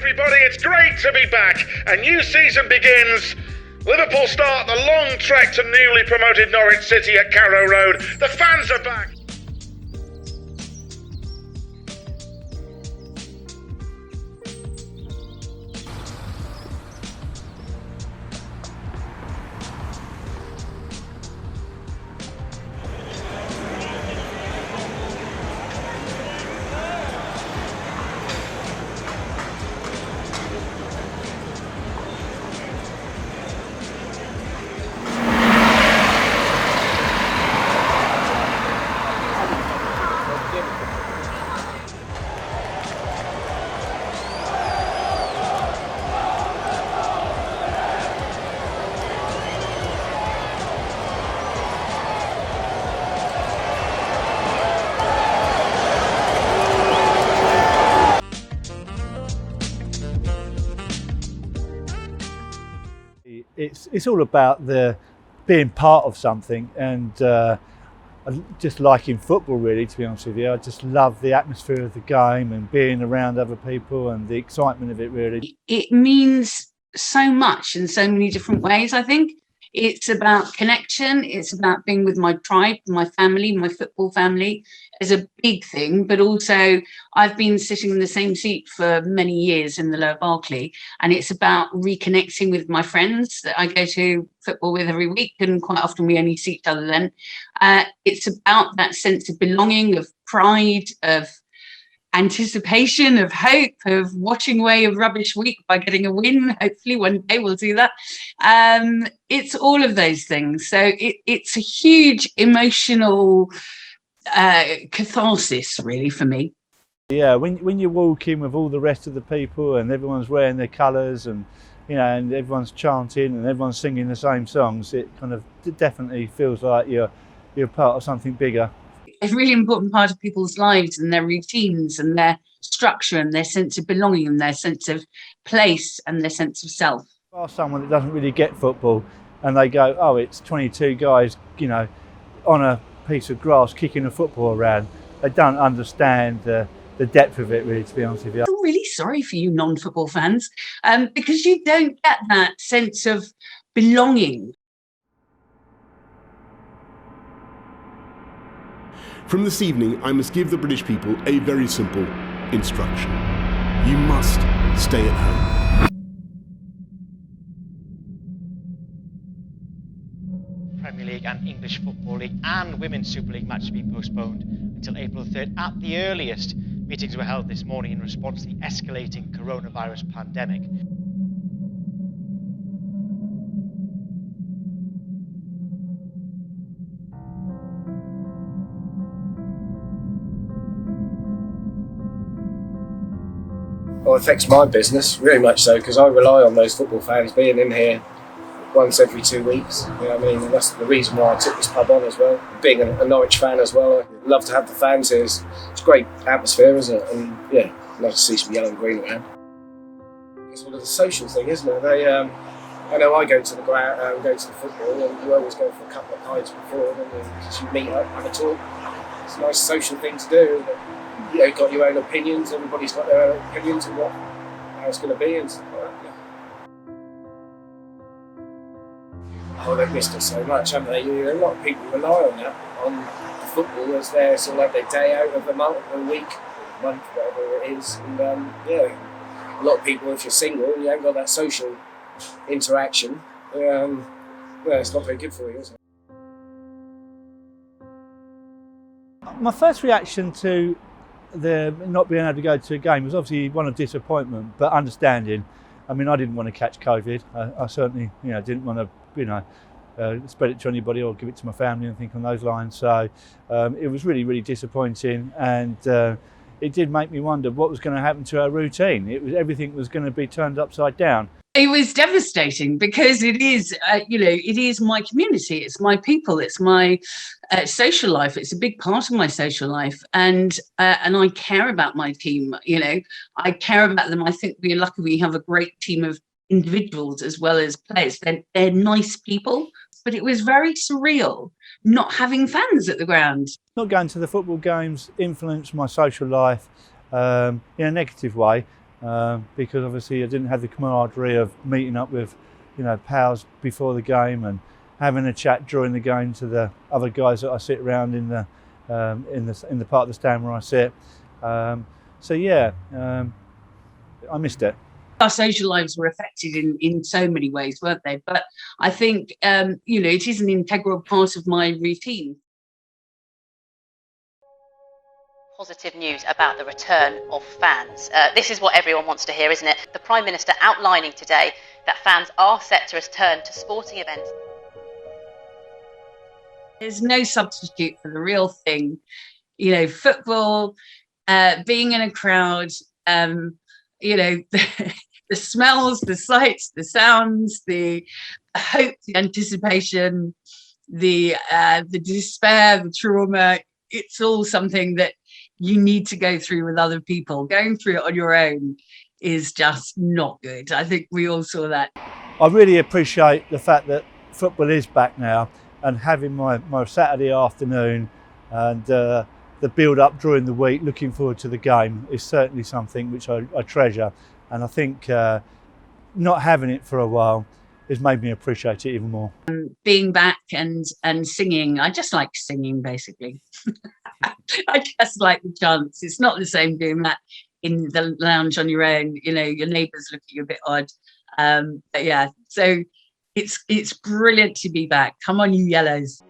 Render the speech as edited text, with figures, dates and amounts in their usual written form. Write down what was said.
everybody, it's great to be back. A new season begins. Liverpool start the long trek to newly promoted Norwich City at Carrow Road. The fans are back. It's all about being part of something, and I just liking football, really, to be honest with you. I just love the atmosphere of the game and being around other people and the excitement of it, really. It means so much in so many different ways, I think. It's about connection. It's about being with my tribe, my family, my football family is a big thing. But also, I've been sitting in the same seat for many years in the Lower Barclay, and it's about reconnecting with my friends that I go to football with every week, and quite often we only see each other then. It's about that sense of belonging, of pride, of anticipation, of hope, of watching away a rubbish week by getting a win. Hopefully one day we'll do that. It's all of those things. So it's a huge emotional catharsis, really, for me. Yeah, when you walk in with all the rest of the people and everyone's wearing their colours, and and everyone's chanting and everyone's singing the same songs, it kind of definitely feels like you're part of something bigger. A really important part of people's lives and their routines and their structure and their sense of belonging and their sense of place and their sense of self. Ask someone that doesn't really get football and they go, oh, it's 22 guys, on a piece of grass kicking a football around. They don't understand the depth of it, really, to be honest with you. I'm really sorry for you non-football fans, because you don't get that sense of belonging. From this evening, I must give the British people a very simple instruction. You must stay at home. Premier League and English Football League and Women's Super League matches have been postponed until April 3rd at the earliest. Meetings were held this morning in response to the escalating coronavirus pandemic. Well, it affects my business, very much so, because I rely on those football fans being in here once every 2 weeks. You know what I mean? And that's the reason why I took this pub on as well. Being a Norwich fan as well, I love to have the fans here. It's a great atmosphere, isn't it? And yeah, love to see some yellow and green around. It's one of the social thing, isn't it? I know I go to the ground, go to the football, and you always go for a couple of pints before, and you meet up, have a talk. It's a nice social thing to do. You've got your own opinions, everybody's got their own opinions of how it's going to be and stuff like that. Oh, they've missed it so much, haven't they? A lot of people rely on that, on the football as their sort of like their day out of the month, a week, month, whatever it is. And a lot of people, if you're single and you haven't got that social interaction, it's not very good for you, is it? My first reaction to the not being able to go to a game was obviously one of disappointment, but understanding. I mean, I didn't want to catch COVID. I certainly, didn't want to, spread it to anybody or give it to my family and think on those lines. So it was really, really disappointing, and it did make me wonder what was going to happen to our routine. Everything was going to be turned upside down. It was devastating because it is, it is my community, it's my people, it's my social life. It's a big part of my social life, and I care about my team. I care about them. I think we're lucky we have a great team of individuals as well as players. They're nice people, but it was very surreal not having fans at the ground. Not going to the football games influenced my social life in a negative way. because obviously I didn't have the camaraderie of meeting up with, pals before the game and having a chat during the game to the other guys that I sit around in the part of the stand where I sit. I missed it. Our social lives were affected in so many ways, weren't they? But I think, it is an integral part of my routine. Positive news about the return of fans. This is what everyone wants to hear, isn't it? The Prime Minister outlining today that fans are set to return to sporting events. There's no substitute for the real thing. Football, being in a crowd, the smells, the sights, the sounds, the hope, the anticipation, the despair, the trauma. It's all something that you need to go through with other people. Going through it on your own is just not good. I think we all saw that. I really appreciate the fact that football is back now, and having my Saturday afternoon and the build up during the week, looking forward to the game, is certainly something which I treasure. And I think not having it for a while has made me appreciate it even more. Being back and singing, I just like singing basically. I just like the chants. It's not the same doing that in the lounge on your own. Your neighbours look at you a bit odd. But yeah, so it's brilliant to be back. Come on, you yellows.